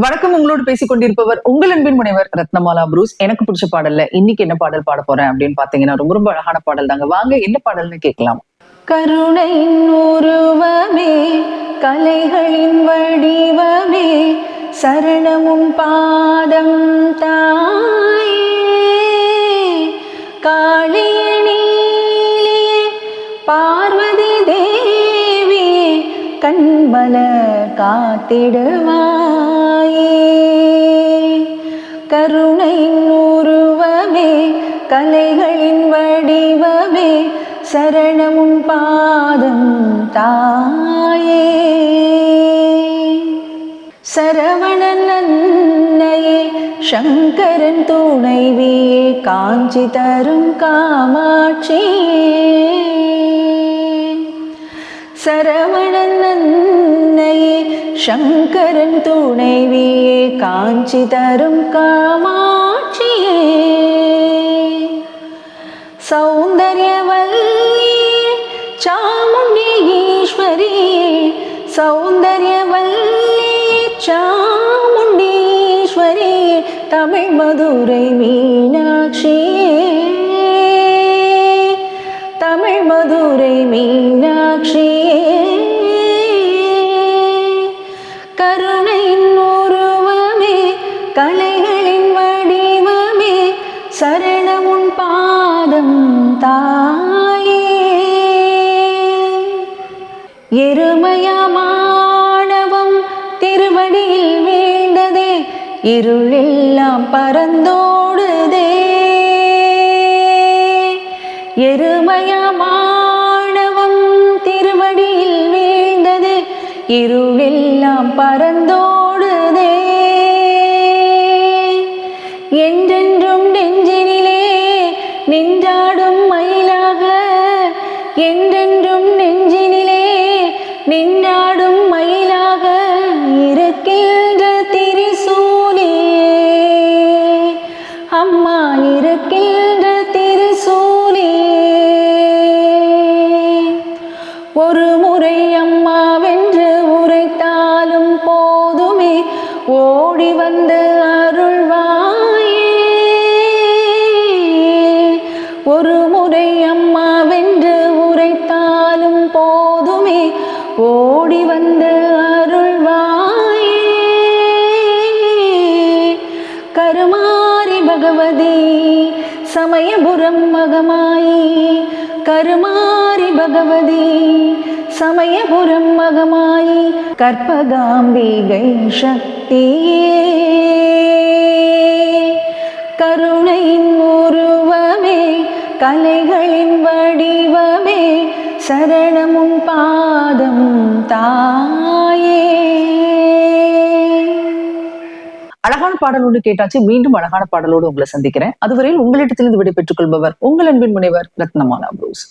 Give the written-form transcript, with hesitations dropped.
வணக்கம். உங்களோடு பேசிக் கொண்டிருப்பவர் உங்கள் அன்பின் முனைவர் ரத்னமாலா புரூஸ். எனக்கு பிடிச்ச பாடல்ல இன்னைக்கு என்ன பாடல் பாட போறேன் அப்படின்னு பாத்தீங்கன்னா ரொம்ப ரொம்ப அழகான பாடல் தாங்க. வாங்க என்ன பாடல்னு கேட்கலாம். கருணையின் உருவமே, கலைகளின் வடிவமே, சரணமும் பாதம் தாயே. காளியணிலே பார்வதி தேவியே, கண்மலர் காத்திடுவாயே. கருணையின் உருவமே, கலைகளின் வடிவமே, சரணமும் பாதம் தாயே. சரவணன் அன்னையே, சங்கரன் துணைவியே, காஞ்சி தரும் காமாட்சியே. சரவணன் அன்னையே, சங்கரன் துணைவியே, காஞ்சி தரும் காமாட்சியே. சௌந்தர்யவல்லியே, சாமுண்டி ஈஸ்வரியே, சௌந்தர்யவல்லியே, சாமுண்டீஸ்வரியே, தமிழ் மதுரை மீனாட்சியே. தமிழ் மதுரை மீனாட்சியே. கருணையின் உருவமே, கலைகளின் வடிவமே, சரணமுன் பாதம் தாயே. எருமையமானவம் திருவடியில் வீழ்ந்ததே, இருளெல்லாம் பறந்தோடுதே. எருமையமானவம் திருவடியில் வீழ்ந்ததே, இருளெல்லாம் பறந்தோடுதே. என்றென்றும் நெஞ்சினிலே நின்றாடும் மயிலாக, என்றென்றும் நெஞ்சினிலே நின்றாடும் மயிலாக இருக்கின்ற திரிசூலியே. அம்மா இருக்கின்ற திரிசூலியே. ஒரு முறை அம்மாவென்று உரைத்தாலும் போதுமே, ஓடி வந்து அருள்வாயே. ஒரு முறை அம்மாவென்று உரைத்தாலும் போதுமே, ஓடி வந்து அருள்வாயே. கருமாரி பகவதி சமயபுரம் மகமாயி, கருமாரி பகவதி சமயபுரம் மகமாயி, கற்பகாம்பிகை சக்தியே. கருணையின் உருவமே, கலைகளின் வடிவமே, சரணமும் பாதம் தாயே. அழகான பாடலோடு கேட்டாச்சு. மீண்டும் அழகான பாடலோடு உங்களை சந்திக்கிறேன். அதுவரையில் உங்களிடத்திலிருந்து விடைபெற்றுக் கொள்பவர் உங்கள் அன்பின் முனைவர் ரத்னமாலா புரூஸ்.